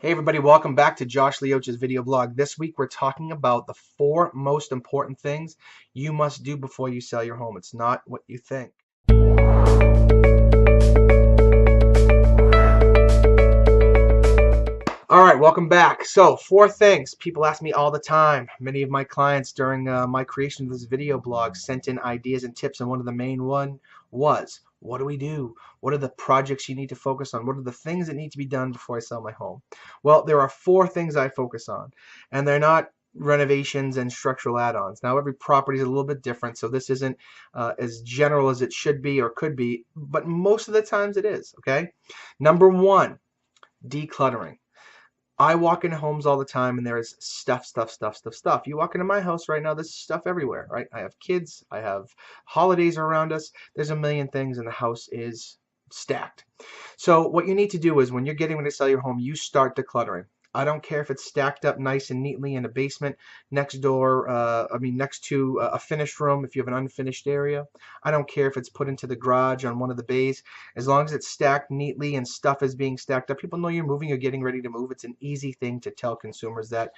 Hey everybody, welcome back to Josh Lioce's video blog. This week we're talking about the 4 most important things you must do before you sell your home. It's not what you think. Alright, welcome back. So, 4 things people ask me all the time. Many of my clients during my creation of this video blog sent in ideas and tips, and one of the main one was, what do we do? What are the projects you need to focus on? What are the things that need to be done before I sell my home? Well, there are 4 things I focus on, and they're not renovations and structural add-ons. Now, every property is a little bit different, so this isn't as general as it should be or could be, but most of the times it is, okay? Number 1, decluttering. I walk into homes all the time and there is stuff. You walk into my house right now, there's stuff everywhere, right? I have kids, I have holidays around us, there's a million things, and the house is stacked. So what you need to do is when you're getting ready to sell your home, you start decluttering. I don't care if it's stacked up nice and neatly in a basement next door, next to a finished room if you have an unfinished area. I don't care if it's put into the garage on one of the bays. As long as it's stacked neatly and stuff is being stacked up, people know you're moving, you're getting ready to move. It's an easy thing to tell consumers that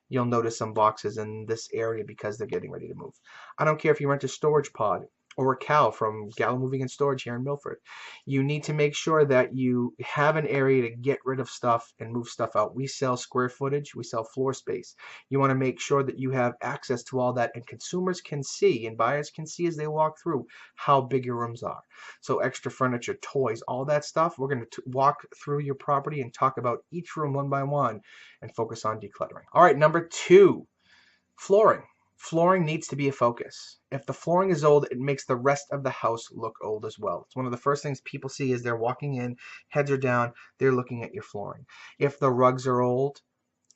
you'll notice some boxes in this area because they're getting ready to move. I don't care if you rent a storage pod or a cow from Gallo Moving and Storage here in Milford. You need to make sure that you have an area to get rid of stuff and move stuff out. We sell square footage, we sell floor space. You want to make sure that you have access to all that, and consumers can see and buyers can see as they walk through how big your rooms are. So extra furniture, toys, all that stuff, we're going to walk through your property and talk about each room one by one and focus on decluttering. All right, number 2, flooring. Flooring needs to be a focus. If the flooring is old, it makes the rest of the house look old as well. It's one of the first things people see as they're walking in, heads are down, they're looking at your flooring. If the rugs are old,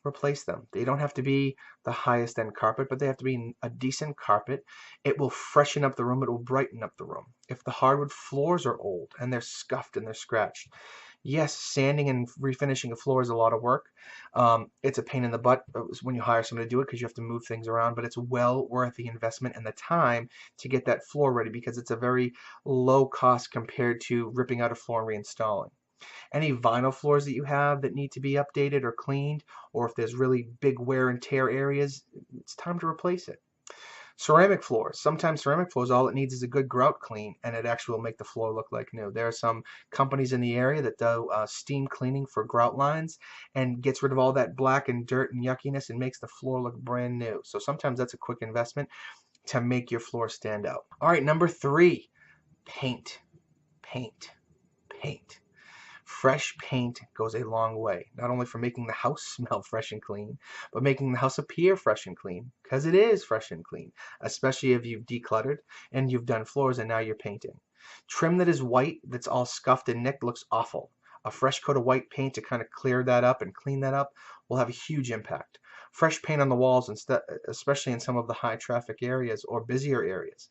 replace them. They don't have to be the highest end carpet, but they have to be a decent carpet. It will freshen up the room, it will brighten up the room. If the hardwood floors are old and they're scuffed and they're scratched, yes, sanding and refinishing a floor is a lot of work. It's a pain in the butt when you hire someone to do it because you have to move things around, but it's well worth the investment and the time to get that floor ready because it's a very low cost compared to ripping out a floor and reinstalling. Any vinyl floors that you have that need to be updated or cleaned, or if there's really big wear and tear areas, it's time to replace it. Ceramic floors. Sometimes ceramic floors, all it needs is a good grout clean, and it actually will make the floor look like new. There are some companies in the area that do steam cleaning for grout lines and gets rid of all that black and dirt and yuckiness and makes the floor look brand new. So sometimes that's a quick investment to make your floor stand out. All right, number 3, paint. Paint. Paint. Fresh paint goes a long way, not only for making the house smell fresh and clean, but making the house appear fresh and clean, because it is fresh and clean, especially if you've decluttered and you've done floors and now you're painting. Trim that is white, that's all scuffed and nicked, looks awful. A fresh coat of white paint to kind of clear that up and clean that up will have a huge impact. Fresh paint on the walls, especially in some of the high traffic areas or busier areas.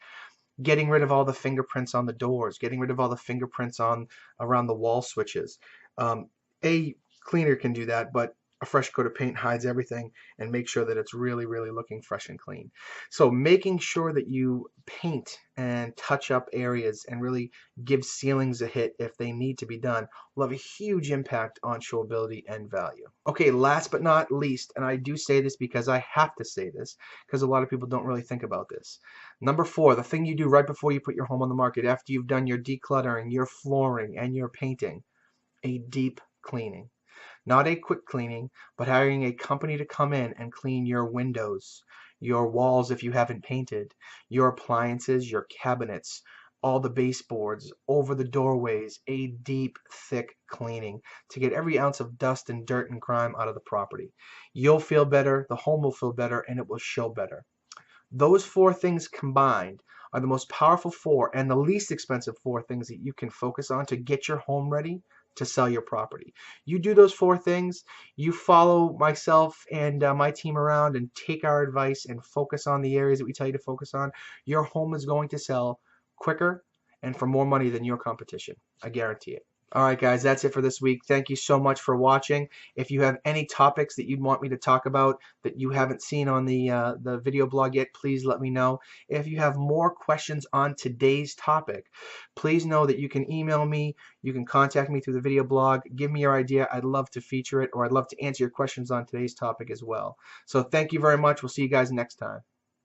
Getting rid of all the fingerprints on the doors, getting rid of all the fingerprints on around the wall switches. A cleaner can do that, but a fresh coat of paint hides everything and makes sure that it's really, really looking fresh and clean. So making sure that you paint and touch up areas and really give ceilings a hit if they need to be done will have a huge impact on showability and value. Okay, last but not least, and I do say this because I have to say this because a lot of people don't really think about this. Number 4, the thing you do right before you put your home on the market after you've done your decluttering, your flooring, and your painting, a deep cleaning. Not a quick cleaning, but hiring a company to come in and clean your windows, your walls if you haven't painted, your appliances, your cabinets, all the baseboards, over the doorways, a deep, thick cleaning to get every ounce of dust and dirt and grime out of the property. You'll feel better, the home will feel better, and it will show better. Those 4 things combined are the most powerful 4 and the least expensive 4 things that you can focus on to get your home ready to sell your property. You do those 4 things, you follow myself and my team around and take our advice and focus on the areas that we tell you to focus on, your home is going to sell quicker and for more money than your competition. I guarantee it. All right, guys, that's it for this week. Thank you so much for watching. If you have any topics that you'd want me to talk about that you haven't seen on the video blog yet, please let me know. If you have more questions on today's topic, please know that you can email me, you can contact me through the video blog, give me your idea. I'd love to feature it, or I'd love to answer your questions on today's topic as well. So thank you very much. We'll see you guys next time.